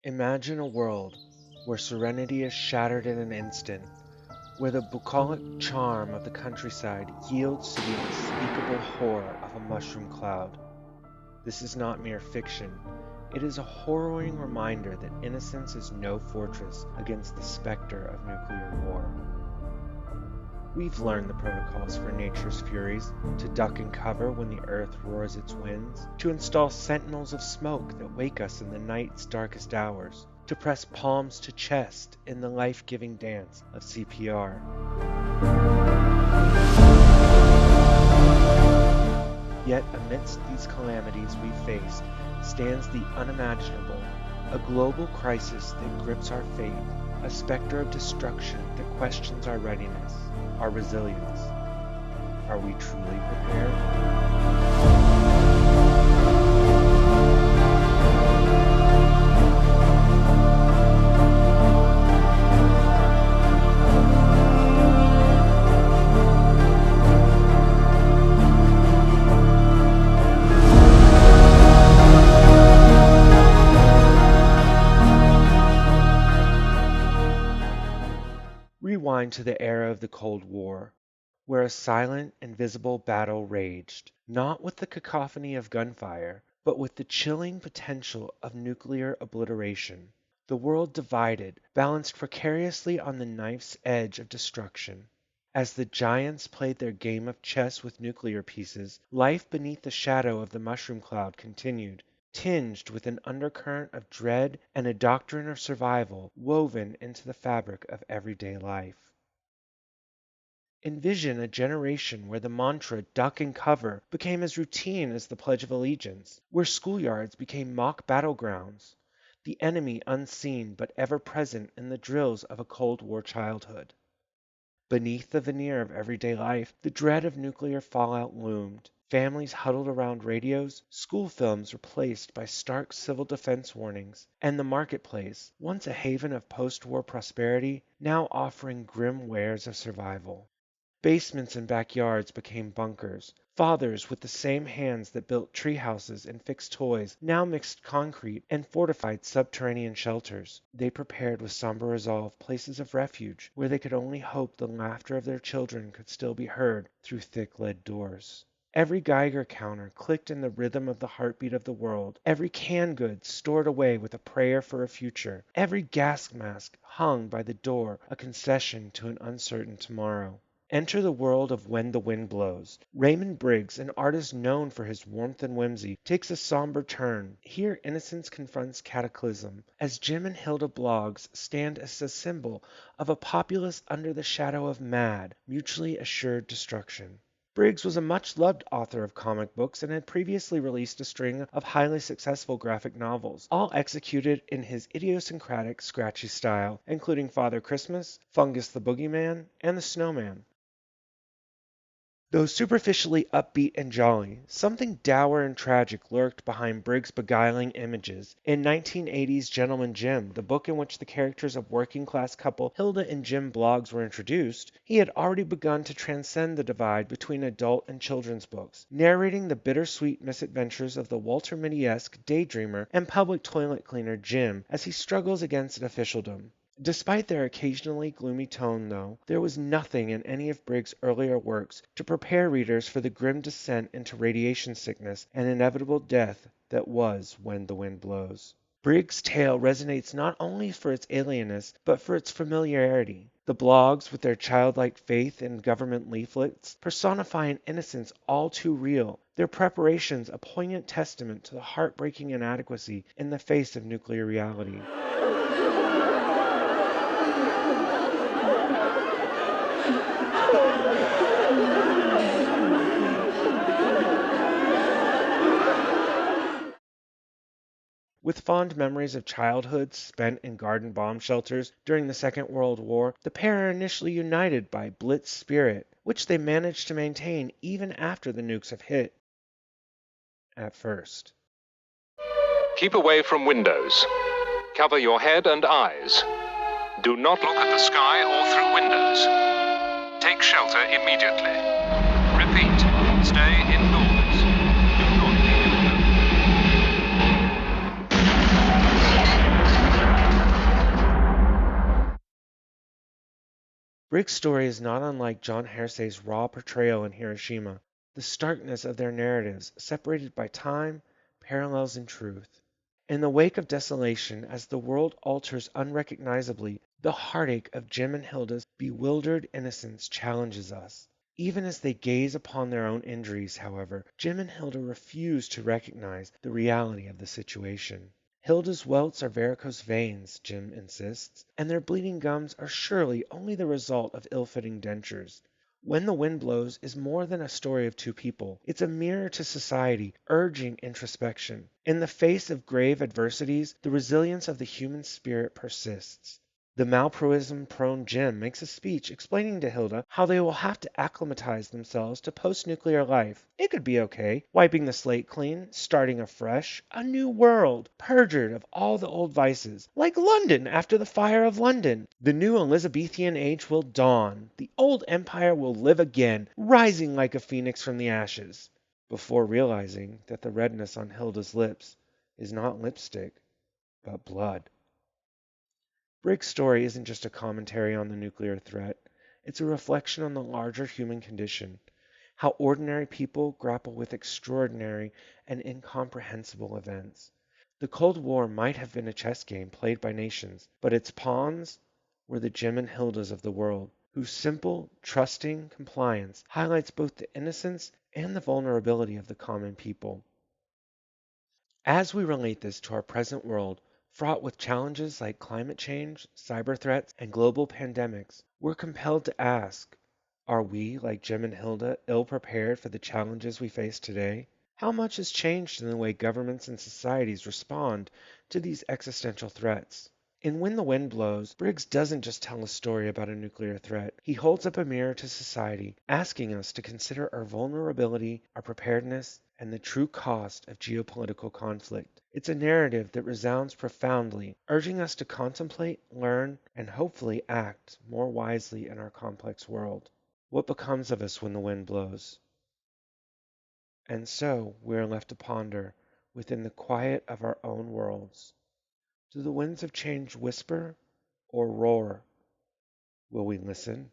Imagine a world where serenity is shattered in an instant, where the bucolic charm of the countryside yields to the unspeakable horror of a mushroom cloud. This is not mere fiction. It is a harrowing reminder that innocence is no fortress against the specter of nuclear war. We've learned the protocols for nature's furies, to duck and cover when the earth roars its winds, to install sentinels of smoke that wake us in the night's darkest hours, to press palms to chest in the life-giving dance of CPR. Yet amidst these calamities we faced stands the unimaginable, a global crisis that grips our fate, a specter of destruction that questions our readiness, our resilience. Are we truly prepared? Rewind to the era of the Cold War, where a silent, invisible battle raged, not with the cacophony of gunfire, but with the chilling potential of nuclear obliteration. The world divided, balanced precariously on the knife's edge of destruction. As the giants played their game of chess with nuclear pieces, life beneath the shadow of the mushroom cloud continued, tinged with an undercurrent of dread and a doctrine of survival woven into the fabric of everyday life. Envision a generation where the mantra duck and cover became as routine as the Pledge of Allegiance, where schoolyards became mock battlegrounds, the enemy unseen but ever present in the drills of a Cold War childhood. Beneath the veneer of everyday life, the dread of nuclear fallout loomed. Families huddled around radios, school films replaced by stark civil defense warnings, and the marketplace, once a haven of post-war prosperity, now offering grim wares of survival. Basements and backyards became bunkers. Fathers with the same hands that built tree houses and fixed toys now mixed concrete and fortified subterranean shelters. They prepared with somber resolve places of refuge where they could only hope the laughter of their children could still be heard through thick lead doors. Every Geiger counter clicked in the rhythm of the heartbeat of the world. Every canned good stored away with a prayer for a future. Every gas mask hung by the door, a concession to an uncertain tomorrow. Enter the world of When the Wind Blows. Raymond Briggs, an artist known for his warmth and whimsy, takes a somber turn. Here innocence confronts cataclysm, as Jim and Hilda blogs stand as a symbol of a populace under the shadow of mad, mutually assured destruction. Briggs was a much-loved author of comic books and had previously released a string of highly successful graphic novels, all executed in his idiosyncratic, scratchy style, including Father Christmas, Fungus the Boogeyman, and the Snowman. Though superficially upbeat and jolly, something dour and tragic lurked behind Briggs' beguiling images. In 1980's Gentleman Jim, the book in which the characters of working-class couple Hilda and Jim Bloggs were introduced, he had already begun to transcend the divide between adult and children's books, narrating the bittersweet misadventures of the Walter Mitty-esque daydreamer and public toilet cleaner Jim as he struggles against officialdom. Despite their occasionally gloomy tone, though, there was nothing in any of Briggs' earlier works to prepare readers for the grim descent into radiation sickness and inevitable death that was When the Wind Blows. Briggs' tale resonates not only for its alienness, but for its familiarity. The blogs, with their childlike faith in government leaflets, personify an innocence all too real, their preparations a poignant testament to the heartbreaking inadequacy in the face of nuclear reality. With fond memories of childhood spent in garden bomb shelters during the Second World War, the pair are initially united by Blitz spirit, which they manage to maintain even after the nukes have hit. At first. Keep away from windows. Cover your head and eyes. Do not look at the sky or through windows. Take shelter immediately. Repeat, stay indoors. Do not leave your home. Briggs' story is not unlike John Hersey's raw portrayal in Hiroshima, the starkness of their narratives, separated by time, parallels, and truth. In the wake of desolation, as the world alters unrecognizably, the heartache of Jim and Hilda's bewildered innocence challenges us. Even as they gaze upon their own injuries, however, Jim and Hilda refuse to recognize the reality of the situation. Hilda's welts are varicose veins, Jim insists, and their bleeding gums are surely only the result of ill-fitting dentures. When the Wind Blows is more than a story of two people. It's a mirror to society, urging introspection. In the face of grave adversities, the resilience of the human spirit persists. The Malproism-prone Jim makes a speech explaining to Hilda how they will have to acclimatize themselves to post-nuclear life. It could be okay, wiping the slate clean, starting afresh, a new world, perjured of all the old vices, like London after the fire of London. The new Elizabethan age will dawn. The old empire will live again, rising like a phoenix from the ashes, before realizing that the redness on Hilda's lips is not lipstick, but blood. Briggs' story isn't just a commentary on the nuclear threat. It's a reflection on the larger human condition, how ordinary people grapple with extraordinary and incomprehensible events. The Cold War might have been a chess game played by nations, but its pawns were the Jim and Hildas of the world, whose simple, trusting compliance highlights both the innocence and the vulnerability of the common people. As we relate this to our present world, fraught with challenges like climate change, cyber threats, and global pandemics, we're compelled to ask, are we, like Jim and Hilda, ill prepared for the challenges we face today? How much has changed in the way governments and societies respond to these existential threats? In When the Wind Blows, Briggs doesn't just tell a story about a nuclear threat. He holds up a mirror to society, asking us to consider our vulnerability, our preparedness, and the true cost of geopolitical conflict. It's a narrative that resounds profoundly, urging us to contemplate, learn, and hopefully act more wisely in our complex world. What becomes of us when the wind blows? And so we are left to ponder within the quiet of our own worlds. Do the winds of change whisper or roar? Will we listen?